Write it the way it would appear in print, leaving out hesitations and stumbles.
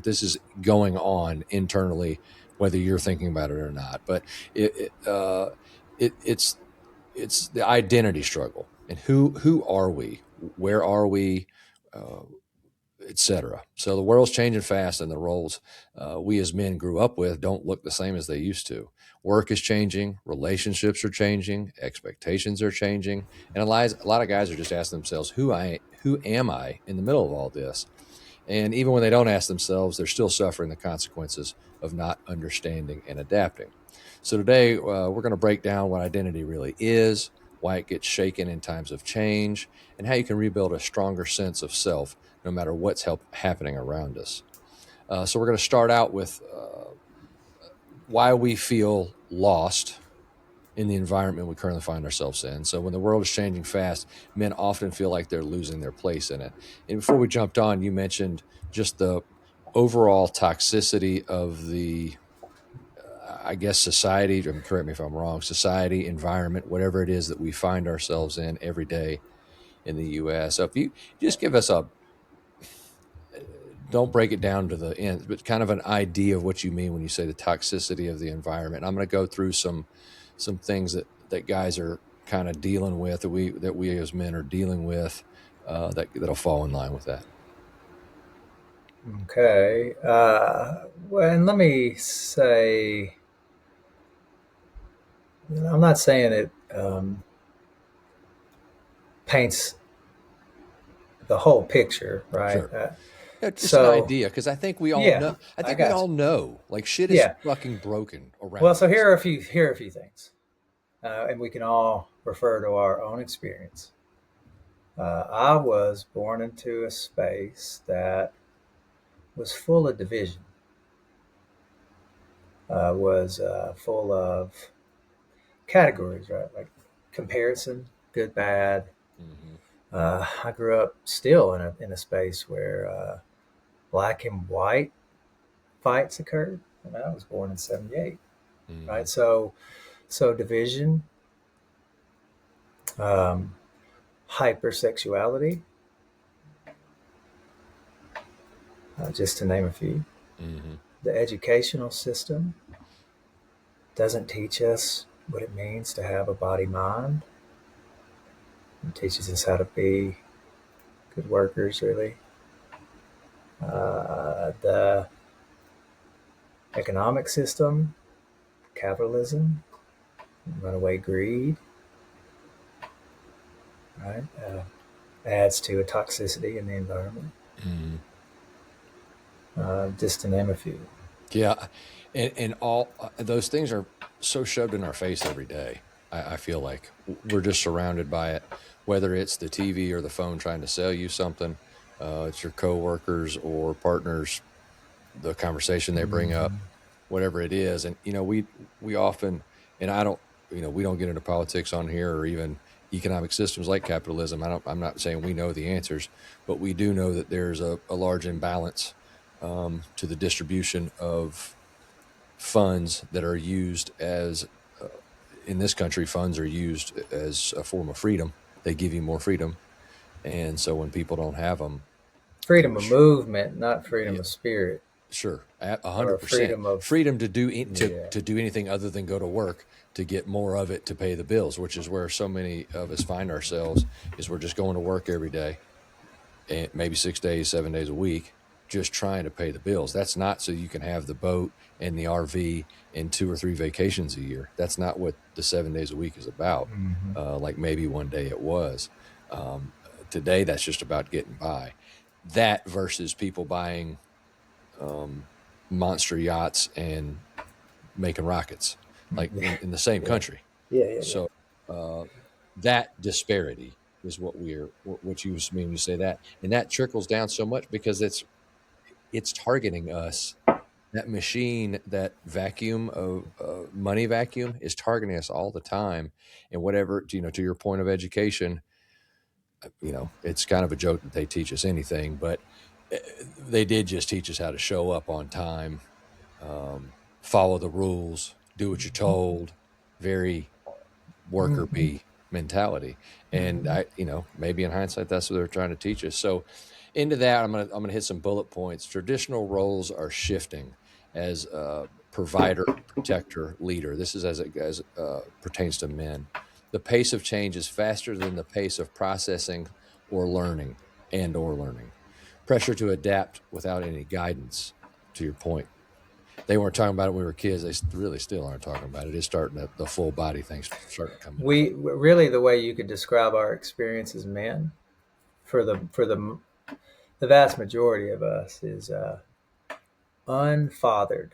but this is going on internally, whether you're thinking about it or not. But it's the identity struggle, and who are we? Where are we? Uh, Etc. So the world's changing fast, and the roles we as men grew up with don't look the same as they used to. Work is changing, relationships are changing, expectations are changing, and a lot of guys are just asking themselves, who am I in the middle of all this? And even when they don't ask themselves, they're still suffering the consequences of not understanding and adapting. So today, we're going to break down what identity really is, why it gets shaken in times of change, and how you can rebuild a stronger sense of self no matter what's happening around us. So we're going to start out with why we feel lost in the environment we currently find ourselves in. So when the world is changing fast, men often feel like they're losing their place in it. And before we jumped on, you mentioned just the overall toxicity of the, I guess, society. I mean, correct me if I'm wrong. Society, environment, whatever it is that we find ourselves in every day in the U.S. So if you just give us a, don't break it down to the end, but kind of an idea of what you mean when you say the toxicity of the environment. I'm going to go through some things that guys are kind of dealing with, that we as men are dealing with, that'll fall in line with that. Okay. Well, and let me say, I'm not saying it paints the whole picture, right? Sure. Yeah, just an So, idea, because I think we all yeah, know. I I think we got all you. know, like, shit is Yeah. fucking broken Well, around so us. here are a few things, and we can all refer to our own experience. I was born into a space that was full of division, was full of categories, right? Like comparison, good, bad. Hmm. I grew up still in a space where black and white fights occurred. And I was born in '78, Hmm. right? So division, um, hypersexuality, just to name a few. Hmm. The educational system doesn't teach us what it means to have a body mind. It teaches us how to be good workers, really. The economic system, capitalism, runaway greed, right? Adds to a toxicity in the environment, Hmm. just to name a few. Yeah, and all those things are so shoved in our face every day. I feel like we're just surrounded by it, whether it's the TV or the phone trying to sell you something. It's your coworkers or partners, the conversation they bring up, Mm-hmm. whatever it is. And we often, and I don't, we don't get into politics on here, or even economic systems like capitalism. I'm not saying we know the answers, but we do know that there's a large imbalance to the distribution of funds that are used as, uh, in this country, funds are used as a form of freedom. They give you more freedom, and so when people don't have them, Freedom of there's, movement, not freedom yeah, of spirit, sure, at or 100% freedom of, freedom to yeah. to do anything other than go to work to get more of it to pay the bills, which is where so many of us find ourselves. Is we're just going to work every day, and maybe 6 days, 7 days a week, just trying to pay the bills. That's not so you can have the boat and the RV and 2 or 3 vacations a year. That's not what the 7 days a week is about. Mm-hmm. Like maybe one day it was. Um, Today, that's just about getting by. That versus people buying um, monster yachts and making rockets, like Yeah, in the same yeah, country. yeah, yeah, yeah. So uh, that disparity is what you mean when you say that, and that trickles down so much because it's targeting us. That machine, that vacuum of money vacuum, is targeting us all the time. And whatever, to your point of education, it's kind of a joke that they teach us anything, but uh, they did just teach us how to show up on time, follow the rules, do what you're told. Very worker Mm-hmm. bee mentality. And Mm-hmm. maybe in hindsight, that's what they're trying to teach us. So Into that, I'm gonna hit some bullet points. Traditional roles are shifting as provider, protector, leader. This is as pertains to men. The pace of change is faster than the pace of processing or learning or learning. Pressure to adapt without any guidance. To your point, they weren't talking about it when we were kids. They really still aren't talking about it. It's starting to, the full body thing's starting to come into play. We really, the way you could describe our experience as men, for the vast majority of us, is unfathered.